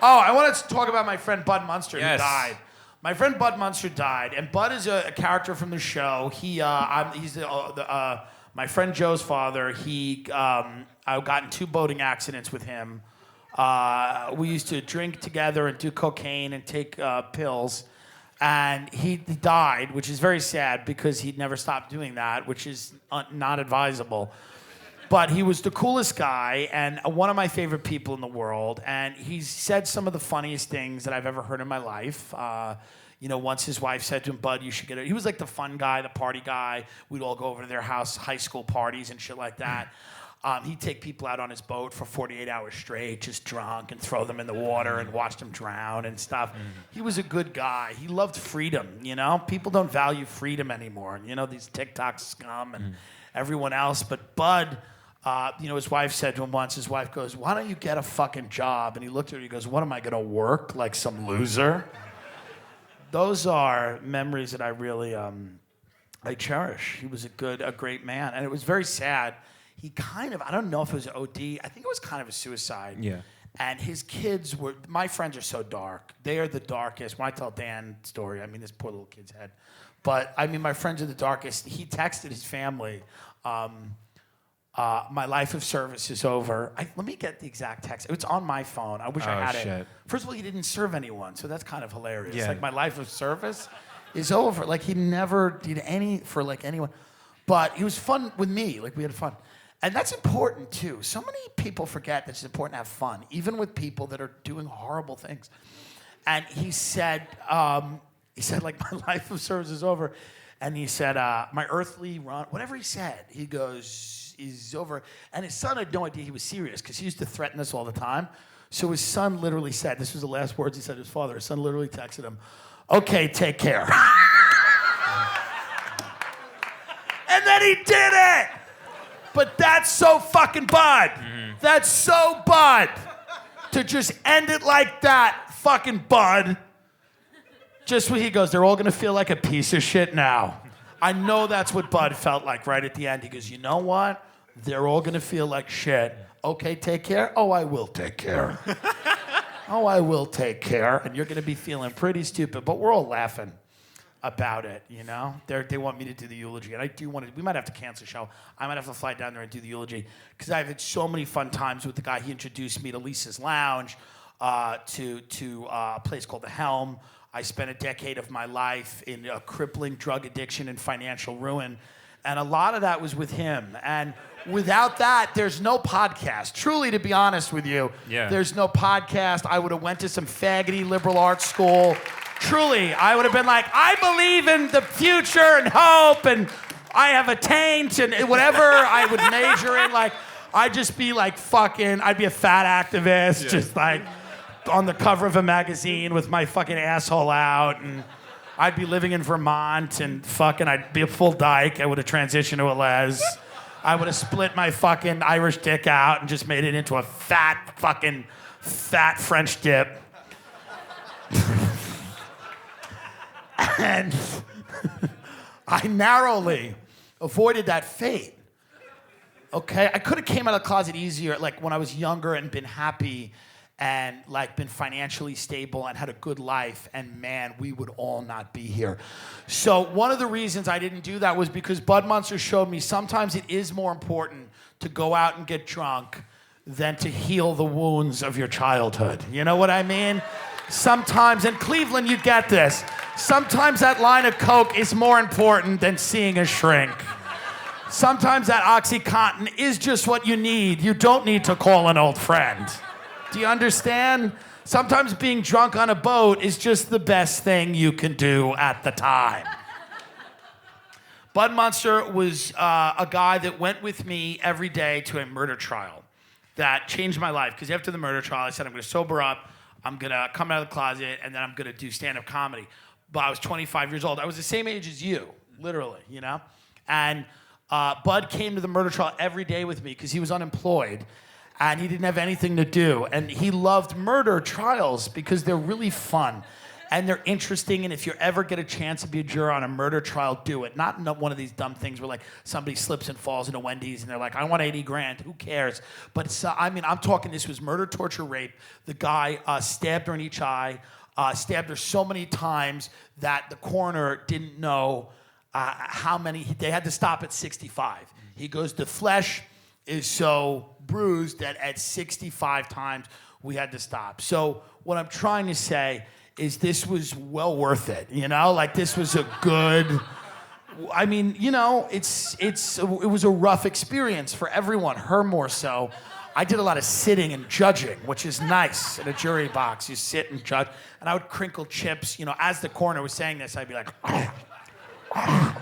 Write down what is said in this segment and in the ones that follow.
Oh, I want to talk about my friend Bud Munster who Yes. died. My friend Bud Munster died, and Bud is a character from the show. He's my friend Joe's father. I got in 2 boating accidents with him. We used to drink together and do cocaine and take pills. And he died, which is very sad because he'd never stopped doing that, which is not advisable. But he was the coolest guy and one of my favorite people in the world. And he's said some of the funniest things that I've ever heard in my life. Once his wife said to him, Bud, you should get it. He was like the fun guy, the party guy. We'd all go over to their house, high school parties and shit like that. He'd take people out on his boat for 48 hours straight, just drunk, and throw them in the water and watch them drown and stuff. He was a good guy. He loved freedom, People don't value freedom anymore. These TikTok scum and everyone else. But Bud, his wife said to him once, his wife goes, why don't you get a fucking job? And he looked at her, he goes, what am I going to work like some loser? Those are memories that I really, I cherish. He was a great man. And it was very sad. He I don't know if it was OD. I think it was kind of a suicide. Yeah. And his kids my friends are so dark. They are the darkest. When I tell Dan's story, this poor little kid's head. But, my friends are the darkest. He texted his family, my life of service is over. Let me get the exact text. It's on my phone. I wish I had it. First of all, he didn't serve anyone, so that's kind of hilarious. Yeah. Like, my life of service is over. Like, he never did any for, anyone. But he was fun with me. Like, we had fun. And that's important, too. So many people forget that it's important to have fun, even with people that are doing horrible things. And he said, my life of service is over. And he said, my earthly run, whatever he said, he goes, is over. And his son had no idea he was serious because he used to threaten us all the time. So his son literally said, this was the last words he said to his father. His son literally texted him, okay, take care. And then he did it. But that's so fucking Bud. That's so Bud. To just end it like that, fucking Bud. Just when he goes, they're all gonna feel like a piece of shit now. I know that's what Bud felt like right at the end. He goes, you know what? They're all gonna feel like shit. Okay, take care? Oh, I will take care. Oh, I will take care. And you're gonna be feeling pretty stupid, but we're all laughing about it, They want me to do the eulogy, and I do want to. We might have to cancel the show. I might have to fly down there and do the eulogy because I've had so many fun times with the guy. He introduced me to Lisa's Lounge, to a place called The Helm. I spent a decade of my life in a crippling drug addiction and financial ruin, and a lot of that was with him. And without that, there's no podcast. Truly, to be honest with you, there's no podcast. I would have went to some faggoty liberal arts school. Truly, I would have been like, I believe in the future and hope, and I have a taint, and whatever I would major in, I'd just be I'd be a fat activist, just on the cover of a magazine with my fucking asshole out, and I'd be living in Vermont, and I'd be a full dyke. I would have transitioned to a les. I would have split my fucking Irish dick out and just made it into a fat French dip. And I narrowly avoided that fate. Okay? I could have came out of the closet easier, when I was younger and been happy and, been financially stable and had a good life, and, man, we would all not be here. So one of the reasons I didn't do that was because Bud Munster showed me sometimes it is more important to go out and get drunk than to heal the wounds of your childhood. You know what I mean? Sometimes, in Cleveland, you get this. Sometimes that line of coke is more important than seeing a shrink. Sometimes that OxyContin is just what you need. You don't need to call an old friend. Do you understand? Sometimes being drunk on a boat is just the best thing you can do at the time. Bud Munster was a guy that went with me every day to a murder trial that changed my life. Because after the murder trial, I said, I'm going to sober up. I'm going to come out of the closet, and then I'm going to do stand-up comedy. But I was 25 years old. I was the same age as you, literally, And Bud came to the murder trial every day with me because he was unemployed, and he didn't have anything to do. And he loved murder trials because they're really fun. And they're interesting, and if you ever get a chance to be a juror on a murder trial, do it. Not one of these dumb things where like somebody slips and falls into Wendy's and they're like, I want 80 grand, who cares? But it's, I'm talking, this was murder, torture, rape. The guy stabbed her in each eye, stabbed her so many times that the coroner didn't know how many, they had to stop at 65. He goes, the flesh is so bruised that at 65 times we had to stop. So what I'm trying to say is this was well worth it, you know? Like, this was a good, I mean, you know, it was a rough experience for everyone, her more so. I did a lot of sitting and judging, which is nice in a jury box. You sit and judge, and I would crinkle chips, you know, as the coroner was saying this, I'd be like, I'd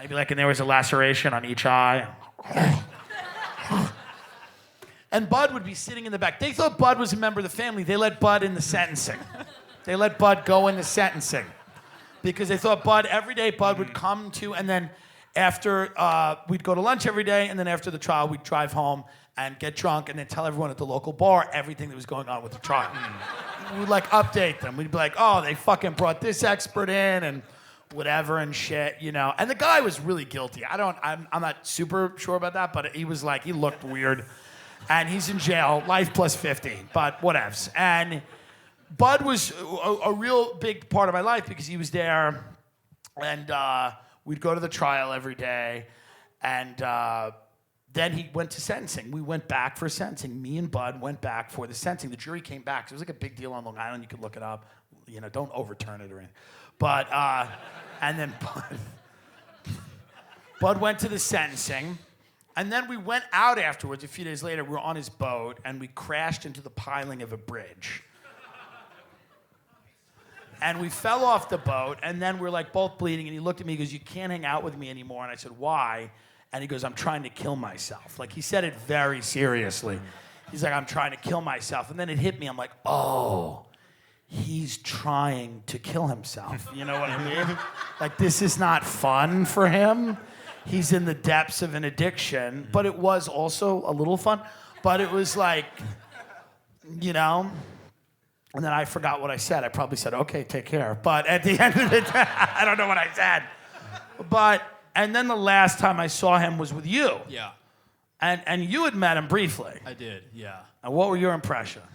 be like, and there was a laceration on each eye. And Bud would be sitting in the back. They thought Bud was a member of the family. They let Bud in the sentencing. They let Bud go in the sentencing. Because they thought Bud, every day Bud would come to, and then after, we'd go to lunch every day, and then after the trial, we'd drive home and get drunk, and then tell everyone at the local bar everything that was going on with the trial. We'd like update them. We'd be like, oh, they fucking brought this expert in, and whatever and shit, you know. And the guy was really guilty. I'm not super sure about that, but he was like, he looked weird. And he's in jail, life plus 50, but whatevs. And Bud was a real big part of my life because he was there, and we'd go to the trial every day, and then he went to sentencing. We went back for sentencing. Me and Bud went back for the sentencing. The jury came back. So it was like a big deal on Long Island. You could look it up. You know, don't overturn it or anything. But, and then Bud went to the sentencing. And then we went out afterwards, a few days later, we were on his boat, and we crashed into the piling of a bridge. And we fell off the boat, and then we're like both bleeding, and he looked at me, he goes, you can't hang out with me anymore. And I said, why? And he goes, I'm trying to kill myself. Like, he said it very seriously. He's like, I'm trying to kill myself. And then it hit me, I'm like, oh, he's trying to kill himself. You know what I mean? Like, this is not fun for him. He's in the depths of an addiction, but it was also a little fun. But it was like, you know, and then I forgot what I said. I probably said, okay, take care. But at the end of the day, I don't know what I said. But, and then the last time I saw him was with you. Yeah. And you had met him briefly. I did, yeah. And what were your impressions?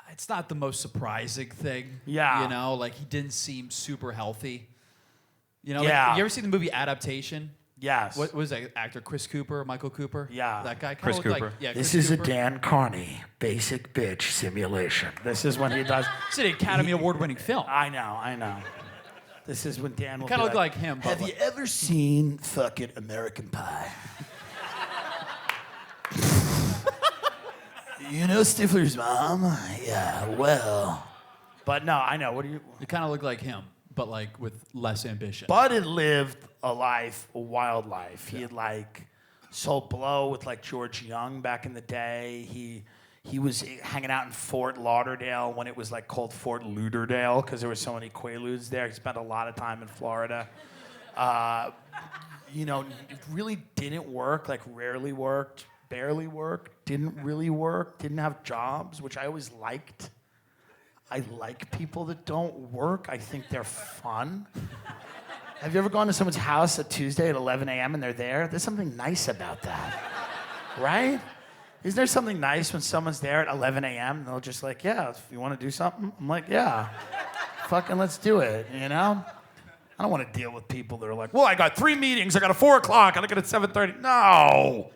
It's not the most surprising thing. Yeah. You know, like, he didn't seem super healthy. You know, yeah. Like, you ever seen the movie Adaptation? Yes. What was that actor? Chris Cooper, Michael Cooper? Yeah. That guy? Chris Cooper. Like, yeah, This Chris is Cooper. a Dan Carney basic bitch simulation. This is when he does. It's an Academy Award-winning film. I know. This is when Dan will Kind of be look like him. But have you ever seen fucking American Pie? You know Stifler's mom? Yeah, well. But no, I know. What do you... You kind of look like him, but like with less ambition. Bud had lived a wild life. He had like sold blow with like George Young back in the day. He was hanging out in Fort Lauderdale when it was like called Fort Lauderdale because there were so many Quaaludes there. He spent a lot of time in Florida. You know, it really didn't work, like rarely worked, barely worked, didn't really work, didn't have jobs, which I always liked. I like people that don't work. I think they're fun. Have you ever gone to someone's house a Tuesday at 11 a.m. and they're there? There's something nice about that, right? Isn't there something nice when someone's there at 11 a.m. and they'll just like, yeah, if you want to do something? I'm like, yeah, fucking let's do it, you know? I don't want to deal with people that are like, well, I got 3 meetings, I got a 4 o'clock, I got at 7:30. No.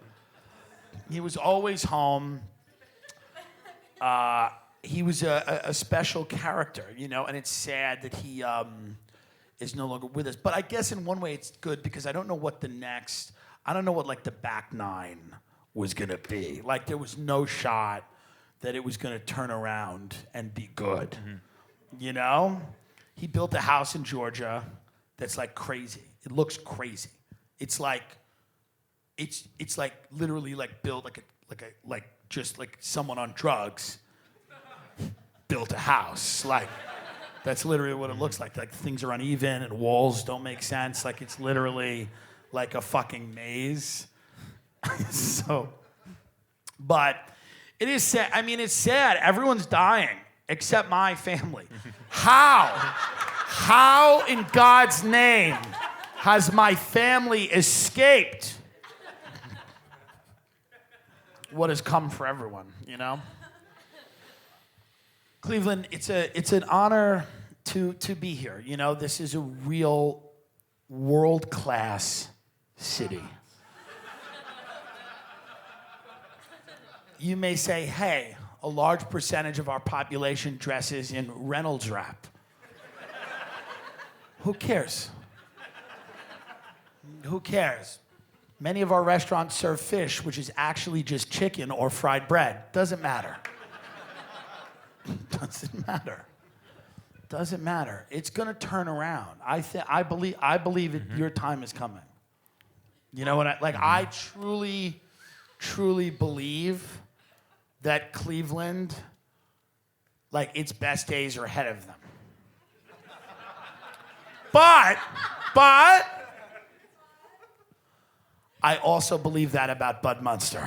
He was always home. He was a special character, you know, and it's sad that he is no longer with us. But I guess in one way it's good because I don't know what like the back nine was gonna be. Like there was no shot that it was gonna turn around and be good. Mm-hmm. You know? He built a house in Georgia that's like crazy. It looks crazy. It's like literally like built like just like someone on drugs built a house. Like that's literally what it looks like. Like things are uneven and walls don't make sense. Like it's literally like a fucking maze. So, but it is sad. I mean, it's sad. Everyone's dying. except my family. How in God's name has my family escaped what has come for everyone, you know? Cleveland, it's an honor to be here. You know, this is a real world-class city. You may say, hey, a large percentage of our population dresses in Reynolds wrap. Who cares? Who cares? Many of our restaurants serve fish, which is actually just chicken or fried bread. Doesn't matter. Doesn't matter. Doesn't matter. It's gonna turn around. I believe your time is coming. You know what I truly believe that Cleveland, like, its best days are ahead of them. But I also believe that about Bud Munster.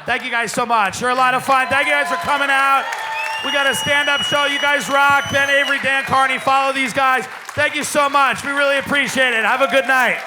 Thank you guys so much. You're a lot of fun. Thank you guys for coming out. We got a stand-up show. You guys rock. Ben Avery, Dan Carney. Follow these guys. Thank you so much. We really appreciate it. Have a good night.